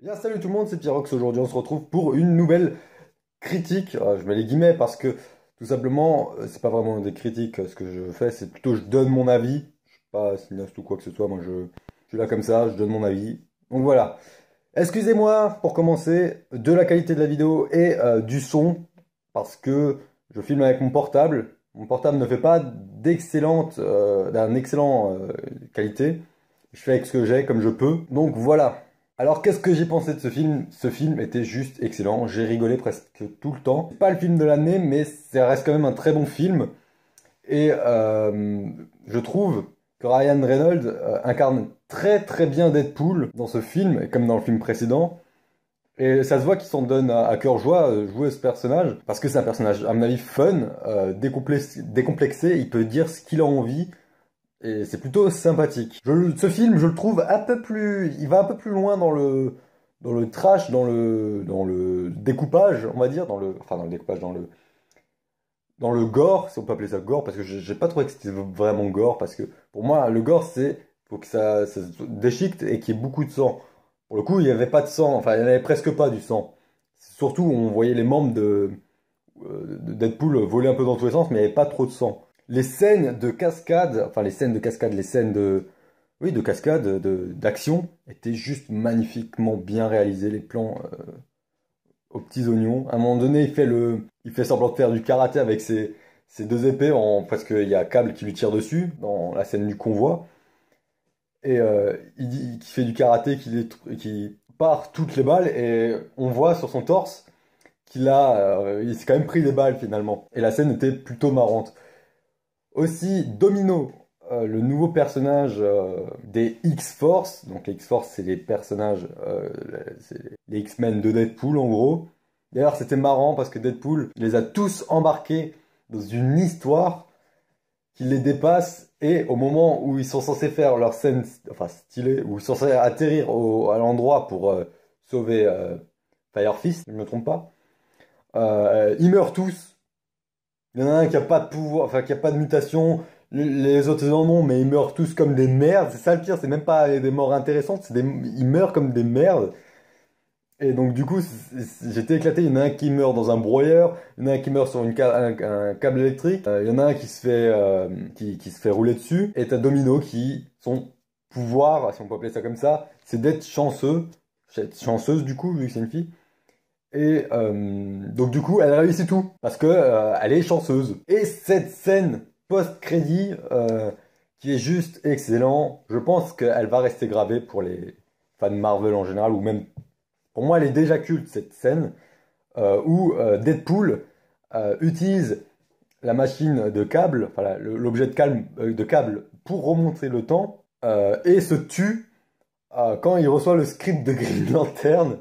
Bien, salut tout le monde, c'est Pierrox. Aujourd'hui, on se retrouve pour une nouvelle critique. Je mets les guillemets parce que tout simplement, c'est pas vraiment des critiques ce que je fais, c'est plutôt je donne mon avis. Je suis pas cinéaste ou quoi que ce soit, moi je suis là comme ça, je donne mon avis. Donc voilà. Excusez-moi pour commencer de la qualité de la vidéo et du son parce que je filme avec mon portable. Mon portable ne fait pas d'un excellent qualité. Je fais avec ce que j'ai comme je peux. Donc voilà. Alors qu'est-ce que j'ai pensé de ce film? Ce film était juste excellent, j'ai rigolé presque tout le temps. C'est pas le film de l'année, mais ça reste quand même un très bon film. Et je trouve que Ryan Reynolds incarne très très bien Deadpool dans ce film, comme dans le film précédent. Et ça se voit qu'il s'en donne à cœur joie jouer ce personnage, parce que c'est un personnage, à mon avis, fun, décomplexé, il peut dire ce qu'il a envie, et c'est plutôt sympathique. Ce film, je le trouve un peu plus... Il va un peu plus loin dans le trash, dans le découpage, on va dire, enfin dans le découpage, dans le gore, si on peut appeler ça gore, parce que j'ai pas trouvé que c'était vraiment gore, parce que pour moi, le gore, faut que ça se déchiquette et qu'il y ait beaucoup de sang. Pour le coup, il n'y avait pas de sang, enfin, il n'y en avait presque pas du sang. Surtout, on voyait les membres de Deadpool voler un peu dans tous les sens, mais il n'y avait pas trop de sang. Les scènes de cascade, enfin les scènes de, oui, de cascade, d'action, étaient juste magnifiquement bien réalisées. Les plans aux petits oignons. À un moment donné, il fait semblant de faire du karaté avec ses deux épées, parce qu'il y a Cable qui lui tire dessus dans la scène du convoi. Et il dit qu'il fait du karaté, qu'il part toutes les balles, et on voit sur son torse il s'est quand même pris des balles finalement. Et la scène était plutôt marrante. Aussi, Domino, le nouveau personnage des X-Force. Donc les X-Force, c'est les personnages, c'est les X-Men de Deadpool en gros. D'ailleurs, c'était marrant parce que Deadpool les a tous embarqués dans une histoire qui les dépasse. Et au moment où ils sont censés faire leur scène, enfin stylée, où ils sont censés atterrir à l'endroit pour sauver Fire Fist, je ne me trompe pas, ils meurent tous. Il y en a un qui a pas de pouvoir, enfin qui a pas de mutation. Les autres ils en ont, mais ils meurent tous comme des merdes. C'est ça le pire, c'est même pas des morts intéressantes, ils meurent comme des merdes. Et donc du coup, j'étais éclaté. Il y en a un qui meurt dans un broyeur, il y en a un qui meurt sur un câble électrique, il y en a un qui se fait rouler dessus. Et t'as Domino son pouvoir, si on peut appeler ça comme ça, c'est d'être chanceux, chanceuse du coup, vu que c'est une fille. Et donc du coup, elle réussit tout parce que elle est chanceuse. Et cette scène post-crédit qui est juste excellent, je pense qu'elle va rester gravée pour les fans de Marvel en général, ou même pour moi, elle est déjà culte cette scène où Deadpool utilise la machine de câble, enfin l'objet de câble pour remonter le temps et se tue quand il reçoit le script de Green Lantern.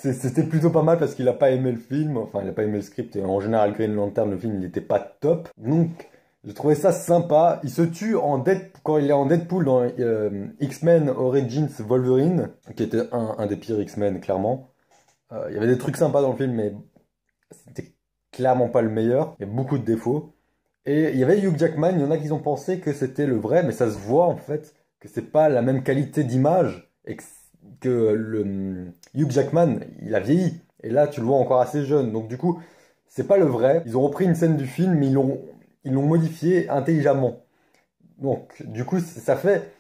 C'était plutôt pas mal parce qu'il a pas aimé le film, enfin il a pas aimé le script et en général Green Lantern, le film il était pas top. Donc j'ai trouvé ça sympa. Il se tue quand il est en Deadpool dans X-Men Origins Wolverine, qui était un des pires X-Men clairement. Il y avait des trucs sympas dans le film mais c'était clairement pas le meilleur. Il y a beaucoup de défauts. Et il y avait Hugh Jackman, il y en a qui ont pensé que c'était le vrai, mais ça se voit en fait que c'est pas la même qualité d'image et que Hugh Jackman, il a vieilli. Et là, tu le vois encore assez jeune. Donc du coup, c'est pas le vrai. Ils ont repris une scène du film, mais ils l'ont modifié intelligemment. Donc du coup, ça fait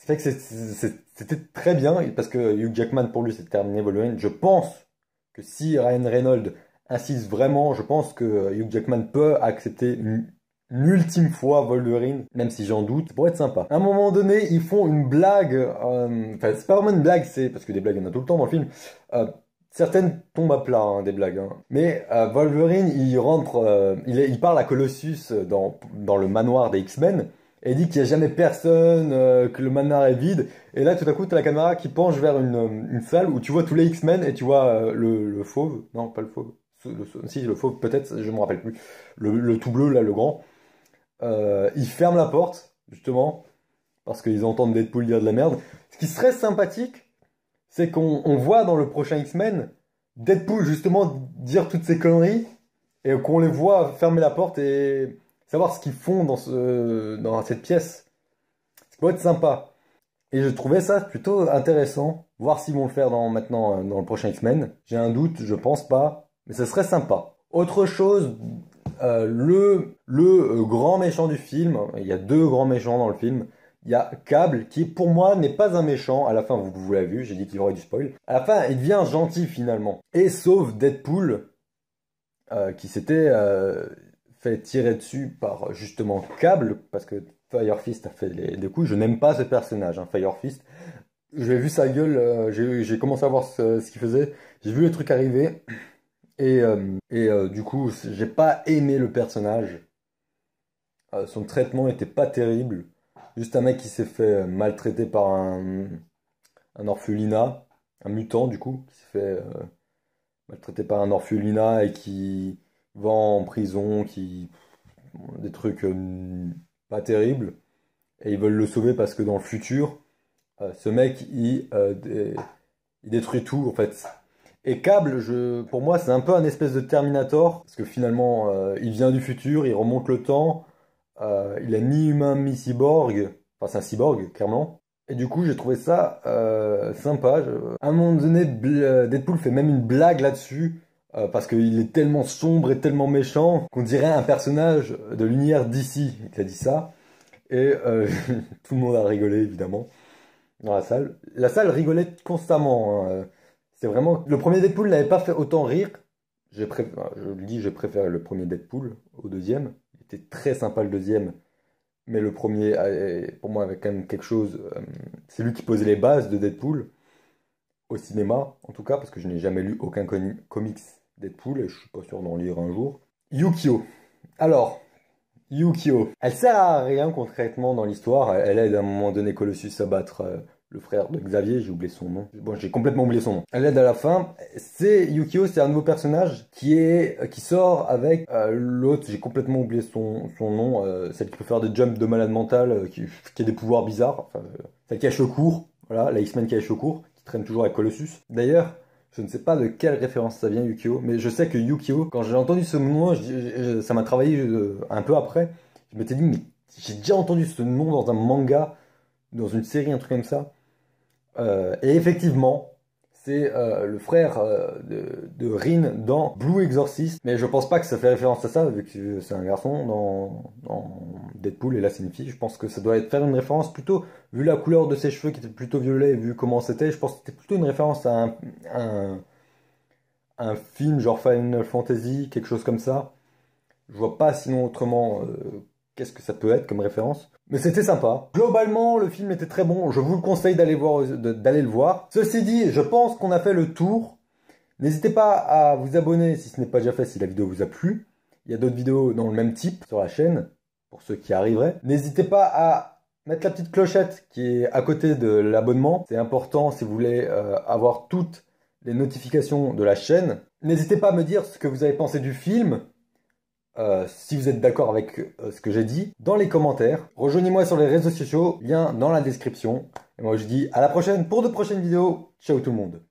que c'était très bien parce que Hugh Jackman pour lui c'est terminé Wolverine. Je pense que si Ryan Reynolds insiste vraiment, je pense que Hugh Jackman peut accepter une ultime fois Wolverine, même si j'en doute, ça pourrait être sympa. À un moment donné, ils font une blague, enfin c'est pas vraiment une blague, c'est parce que des blagues il y en a tout le temps dans le film. Certaines tombent à plat, hein, des blagues. Hein. Mais Wolverine, il rentre, il parle à Colossus dans le manoir des X-Men. Et il dit qu'il n'y a jamais personne, que le manoir est vide. Et là, tout à coup, tu as la caméra qui penche vers une salle où tu vois tous les X-Men et tu vois le fauve. Non, pas le fauve. Si, le fauve, peut-être, je me rappelle plus. Le tout bleu, là, le grand. Ils ferment la porte, justement, parce qu'ils entendent Deadpool dire de la merde. Ce qui serait sympathique, c'est qu'on voit dans le prochain X-Men Deadpool, justement, dire toutes ces conneries et qu'on les voit fermer la porte et savoir ce qu'ils font dans cette pièce. Ça pourrait être sympa. Et je trouvais ça plutôt intéressant. Voir s'ils vont le faire maintenant dans le prochain X-Men. J'ai un doute, je pense pas. Mais ce serait sympa. Autre chose, le grand méchant du film. Il y a deux grands méchants dans le film. Il y a Cable, qui pour moi n'est pas un méchant. À la fin, vous l'avez vu, j'ai dit qu'il y aurait du spoil. À la fin, il devient gentil finalement. Et sauve Deadpool, qui s'était fait tirer dessus par justement Cable, parce que Fire Fist a fait des coups. Je n'aime pas ce personnage, hein, Fire Fist. J'ai vu sa gueule, j'ai commencé à voir ce qu'il faisait. J'ai vu les trucs arriver. Du coup, j'ai pas aimé le personnage. Son traitement était pas terrible. Juste un mec qui s'est fait maltraiter par un orphelinat, un mutant du coup, qui s'est fait maltraiter par un orphelinat et qui va en prison, des trucs pas terribles. Et ils veulent le sauver parce que dans le futur, ce mec, il détruit tout en fait. Et Cable, pour moi, c'est un peu un espèce de Terminator, parce que finalement, il vient du futur, il remonte le temps, il est mi-humain, mi-cyborg, enfin c'est un cyborg, clairement. Et du coup, j'ai trouvé ça sympa. À un moment donné, Deadpool fait même une blague là-dessus, parce qu'il est tellement sombre et tellement méchant qu'on dirait un personnage de l'univers DC qui a dit ça. Et tout le monde a rigolé, évidemment, dans la salle. La salle rigolait constamment, hein. C'est vraiment... Le premier Deadpool n'avait pas fait autant rire. Je le dis, j'ai préféré le premier Deadpool au deuxième. Il était très sympa le deuxième. Mais le premier, pour moi, avait quand même quelque chose... c'est lui qui posait les bases de Deadpool. Au cinéma, en tout cas, parce que je n'ai jamais lu aucun comics Deadpool. Et je suis pas sûr d'en lire un jour. Yukio. Alors... Yukio. Elle sert à rien concrètement dans l'histoire. Elle aide à un moment donné Colossus à battre le frère de Xavier, j'ai oublié son nom. Bon, j'ai complètement oublié son nom. Elle aide à la fin. Yukio, c'est un nouveau personnage qui sort avec l'autre, j'ai complètement oublié son nom, celle qui peut faire des jumps de malade mental, qui a des pouvoirs bizarres. Enfin, celle qui a cheveux courts, voilà, la X-Men qui a cheveux courts, qui traîne toujours avec Colossus. D'ailleurs, je ne sais pas de quelle référence ça vient, Yukio, mais je sais que Yukio, quand j'ai entendu ce nom, ça m'a travaillé un peu après. Je m'étais dit, mais j'ai déjà entendu ce nom dans un manga, dans une série, un truc comme ça. Et effectivement, c'est le frère de Rin dans Blue Exorcist. Mais je pense pas que ça fait référence à ça, vu que c'est un garçon dans Deadpool, et là c'est une fille. Je pense que ça doit faire une référence plutôt, vu la couleur de ses cheveux qui était plutôt violet, et vu comment c'était, je pense que c'était plutôt une référence à un film genre Final Fantasy, quelque chose comme ça. Je vois pas sinon autrement qu'est-ce que ça peut être comme référence. Mais c'était sympa. Globalement, le film était très bon. Je vous le conseille d'aller le voir. Ceci dit, je pense qu'on a fait le tour. N'hésitez pas à vous abonner si ce n'est pas déjà fait, si la vidéo vous a plu. Il y a d'autres vidéos dans le même type sur la chaîne, pour ceux qui arriveraient. N'hésitez pas à mettre la petite clochette qui est à côté de l'abonnement. C'est important si vous voulez avoir toutes les notifications de la chaîne. N'hésitez pas à me dire ce que vous avez pensé du film. Si vous êtes d'accord avec ce que j'ai dit, dans les commentaires. Rejoignez-moi sur les réseaux sociaux, lien dans la description. Et moi je dis à la prochaine pour de prochaines vidéos. Ciao tout le monde.